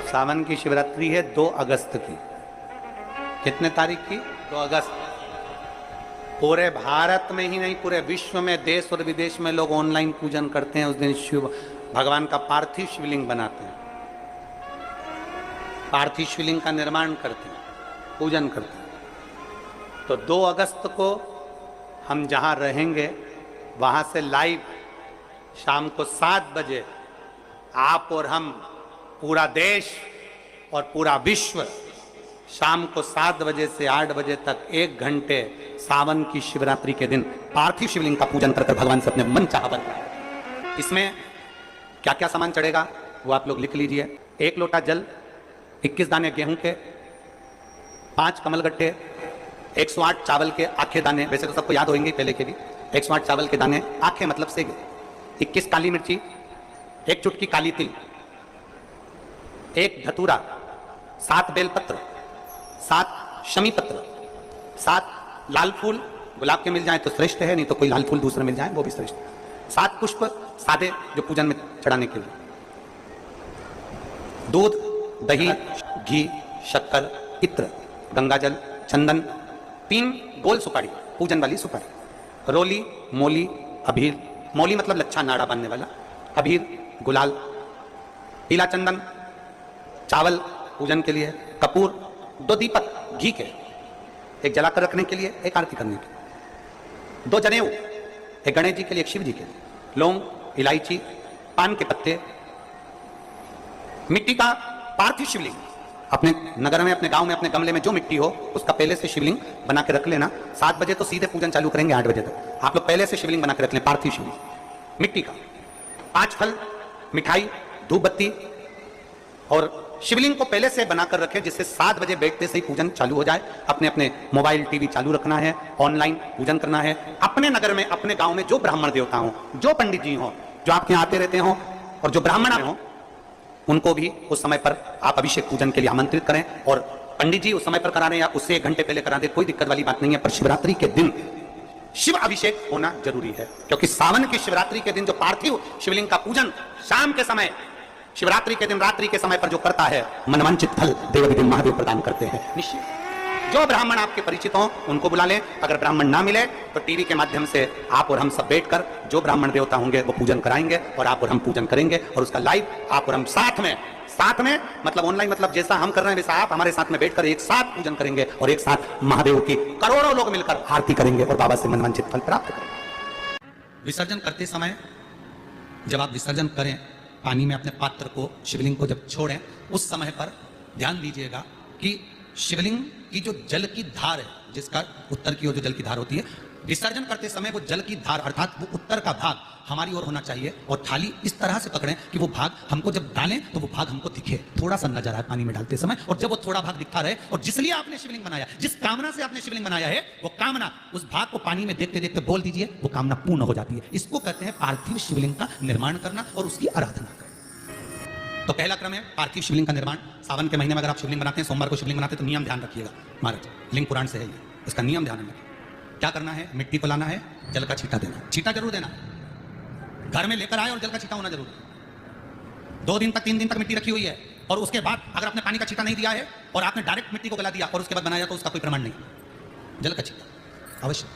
सावन की शिवरात्रि है 2 अगस्त की। कितने तारीख की? 2 अगस्त। पूरे भारत में ही नहीं, पूरे विश्व में, देश और विदेश में लोग ऑनलाइन पूजन करते हैं। उस दिन शिव भगवान का पार्थिव शिवलिंग बनाते हैं, पार्थिव शिवलिंग का निर्माण करते हैं, पूजन करते हैं। तो 2 अगस्त को हम जहां रहेंगे वहां से लाइव शाम को 7 बजे आप और हम, पूरा देश और पूरा विश्व, शाम को 7 बजे से 8 बजे तक 1 घंटे सावन की शिवरात्रि के दिन पार्थिव शिवलिंग का पूजन कर भगवान से अपने मन चाहा वर। इसमें क्या क्या सामान चढ़ेगा वो आप लोग लिख लीजिए। 1 लोटा जल, 21 दाने गेहूं के, 5 कमलगट्टे, 108 चावल के आखे दाने, वैसे तो सबको याद होंगे पहले के भी, 108 चावल के दाने, आखे मतलब सेगे, 21 काली मिर्ची, 1 चुटकी काली तिल, 1 धतूरा, 7 बेलपत्र, 7 शमी पत्र, 7 लाल फूल, गुलाब के मिल जाए तो श्रेष्ठ है, नहीं तो कोई लाल फूल दूसरे मिल जाए वो भी श्रेष्ठ है, 7 पुष्प सादे जो पूजन में चढ़ाने के लिए, दूध, दही, घी, शक्कर, इत्र, गंगाजल, चंदन, 3 गोल सुपारी, पूजन वाली सुपारी, रोली, मोली, अबीर, मोली मतलब लच्छा नाड़ा बांधने वाला, अबीर, गुलाल, पीला चंदन, चावल पूजन के लिए, कपूर, 2 दीपक घी के, 1 जलाकर रखने के लिए, 1 आरती करने के लिए, 2 जनेऊ, 1 गणेश जी के लिए, 1 शिव जी के लिए, लौंग, इलायची, पान के पत्ते, मिट्टी का पार्थिव शिवलिंग। अपने नगर में, अपने गांव में, अपने गमले में जो मिट्टी हो उसका पहले से शिवलिंग बना के रख लेना। 7 बजे तो सीधे पूजन चालू करेंगे, 8 बजे तक आप लोग पहले से शिवलिंग बना के रख लें, पार्थिव शिवलिंग मिट्टी का। 5 फल, मिठाई, धूप बत्ती, और शिवलिंग को पहले से बनाकर रखें जिससे 7 बजे बैठते से ही पूजन चालू हो जाए। अपने अपने मोबाइल टीवी चालू रखना है, ऑनलाइन पूजन करना है। अपने नगर में, अपने गांव में जो ब्राह्मण देवता हो, जो पंडित जी हो, जो आपके यहाँ आते रहते हो, और जो ब्राह्मण हो, उनको भी उस समय पर आप अभिषेक पूजन के लिए आमंत्रित करें। और पंडित जी उस समय पर करा रहे हैं या उससे 1 घंटे पहले करा दे, कोई दिक्कत वाली बात नहीं है। पर शिवरात्रि के दिन शिव अभिषेक होना जरूरी है, क्योंकि सावन की शिवरात्रि के दिन जो पार्थिव शिवलिंग का पूजन शाम के समय, शिवरात्रि के दिन रात्रि के समय पर जो करता है, मनवांचित फल देव महादेव प्रदान करते हैं। निश्चित जो ब्राह्मण आपके परिचित हों उनको बुला लें। अगर ब्राह्मण ना मिले तो टीवी के माध्यम से आप और हम सब बैठकर जो ब्राह्मण देवता होंगे वो पूजन कराएंगे और आप और हम पूजन करेंगे, और उसका लाइव आप और हम साथ में मतलब ऑनलाइन, मतलब जैसा हम कर रहे हैं वैसा आप हमारे साथ में बैठकर एक साथ पूजन करेंगे और एक साथ महादेव की करोड़ों लोग मिलकर आरती करेंगे और बाबा से मनवांचित फल प्राप्त करेंगे। विसर्जन करते समय जब आप विसर्जन करें, पानी में अपने पात्र को, शिवलिंग को जब छोड़ें, उस समय पर ध्यान दीजिएगा कि शिवलिंग की जो जल की धार है, जिसका उत्तर की ओर जो जल की धार होती है, विसर्जन करते समय वो जल की धार अर्थात वो उत्तर का भाग हमारी ओर होना चाहिए, और थाली इस तरह से पकड़ें कि वो भाग हमको जब डालें तो वो भाग हमको दिखे, थोड़ा सा नजर आए पानी में डालते समय, और जब वो थोड़ा भाग दिखता रहे, और जिसलिए आपने शिवलिंग बनाया, जिस कामना से आपने शिवलिंग बनाया है, वो कामना उस भाग को पानी में देखते देखते बोल दीजिए, वो कामना पूर्ण हो जाती है। इसको कहते हैं पार्थिव शिवलिंग का निर्माण करना और उसकी आराधना करना। तो पहला क्रम है पार्थिव शिवलिंग का निर्माण। सावन के महीने में अगर आप शिवलिंग बनाते हैं, सोमवार को शिवलिंग बनाते हैं, तो नियम ध्यान रखिएगा महाराज, लिंग पुराण से है ये, इसका नियम ध्यान रखिए। क्या करना है? मिट्टी को लाना है, जल का छींटा देना, छींटा जरूर देना, घर में लेकर आए और जल का छींटा होना जरूर। 2 दिन तक 3 दिन तक मिट्टी रखी हुई है, और उसके बाद अगर आपने पानी का छींटा नहीं दिया है और आपने डायरेक्ट मिट्टी को गला दिया और उसके बाद बनाया, तो उसका कोई प्रमाण नहीं। जल का छींटा अवश्य,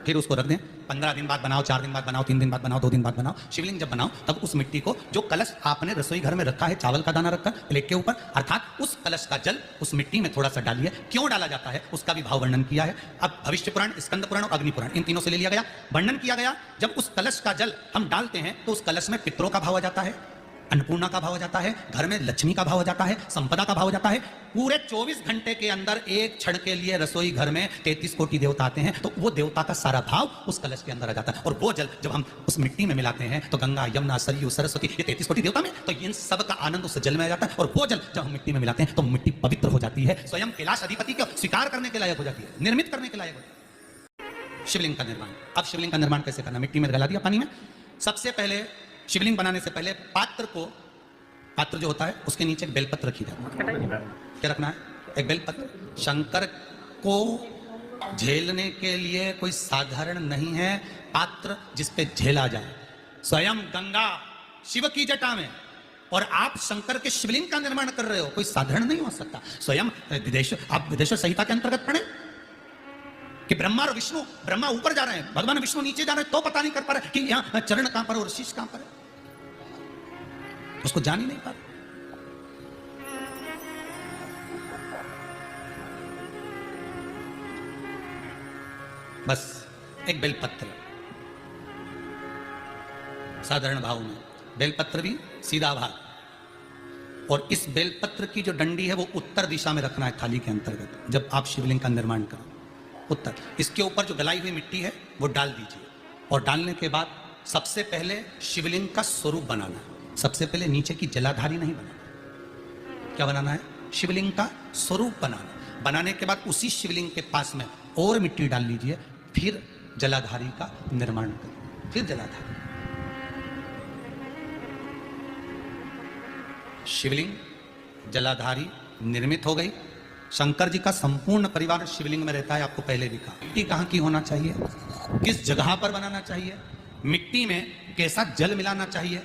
फिर उसको रख दें। 15 दिन बाद बनाओ, 4 दिन बाद बनाओ, 3 दिन बाद बनाओ, 2 दिन बाद बनाओ। शिवलिंग जब बनाओ तब उस मिट्टी को, जो कलश आपने रसोई घर में रखा है, चावल का दाना रखकर प्लेट के ऊपर, अर्थात उस कलश का जल उस मिट्टी में थोड़ा सा डालिए। क्यों डाला जाता है उसका भी भाव वर्णन किया है। अब भविष्य पुराण, स्कंद पुराण और अग्नि पुराण, इन तीनों से ले लिया गया। वर्णन किया गया, जब उस कलश का जल हम डालते हैं तो उस कलश में पितरों का भाव आ जाता है, अन्नपूर्णा का भाव हो जाता है, घर में लक्ष्मी का भाव हो जाता है, संपदा का भाव हो जाता है। पूरे 24 घंटे के अंदर एक क्षण के लिए रसोई घर में 33 कोटि देवता आते हैं, तो वो देवता का सारा भाव उस कलश के अंदर आ जाता है। और वो जल जब हम उस मिट्टी में मिलाते हैं तो गंगा, यमुना, सरयू, सरस्वती, ये 33 कोटि देवता में, तो इन सब का आनंद उस जल में आ जाता है। और वो जल जब हम मिट्टी में मिलाते हैं तो मिट्टी पवित्र हो जाती है, स्वयं कैलाश अधिपति को स्वीकार करने के लायक हो जाती है, निर्मित करने के लायक हो जाती है। शिवलिंग का निर्माण। अब शिवलिंग का निर्माण कैसे करना? मिट्टी में गला दिया पानी में। सबसे पहले शिवलिंग बनाने से पहले पात्र जो होता है उसके नीचे एक बेलपत्र रखी जाती है। क्या रखना है? एक बेलपत्र। शंकर को झेलने के लिए कोई साधारण नहीं है पात्र जिस पे झेला जाए। स्वयं गंगा शिव की जटा में और आप शंकर के शिवलिंग का निर्माण कर रहे हो, कोई साधारण नहीं हो सकता। स्वयं आप विदेश संहिता के अंतर्गत पढ़े कि ब्रह्मा और विष्णु, ब्रह्मा ऊपर जा रहे हैं, भगवान विष्णु नीचे जा रहे हैं, तो पता नहीं कर पा रहे कि यहां चरण कहां पर और शीश कहां पर है, उसको जान ही नहीं पा रहे। बस एक बेलपत्र, साधारण भाव में बेलपत्र भी सीधा भाग, और इस बेलपत्र की जो डंडी है वो उत्तर दिशा में रखना है थाली के अंतर्गत। जब आप शिवलिंग का निर्माण करो, उत्तर, इसके ऊपर जो गलाई हुई मिट्टी है वो डाल दीजिए, और डालने के बाद सबसे पहले शिवलिंग का स्वरूप बनाना है। सबसे पहले नीचे की जलाधारी नहीं बनाना, क्या बनाना है? शिवलिंग का स्वरूप बनाना। बनाने के बाद उसी शिवलिंग के पास में और मिट्टी डाल लीजिए, फिर जलाधारी का निर्माण करिए, फिर जलाधारी। शिवलिंग जलाधारी निर्मित हो गई। शंकर जी का संपूर्ण परिवार शिवलिंग में रहता है, आपको पहले भी कहा। मिट्टी कहां की होना चाहिए, किस जगह पर बनाना चाहिए, मिट्टी में कैसा जल मिलाना चाहिए,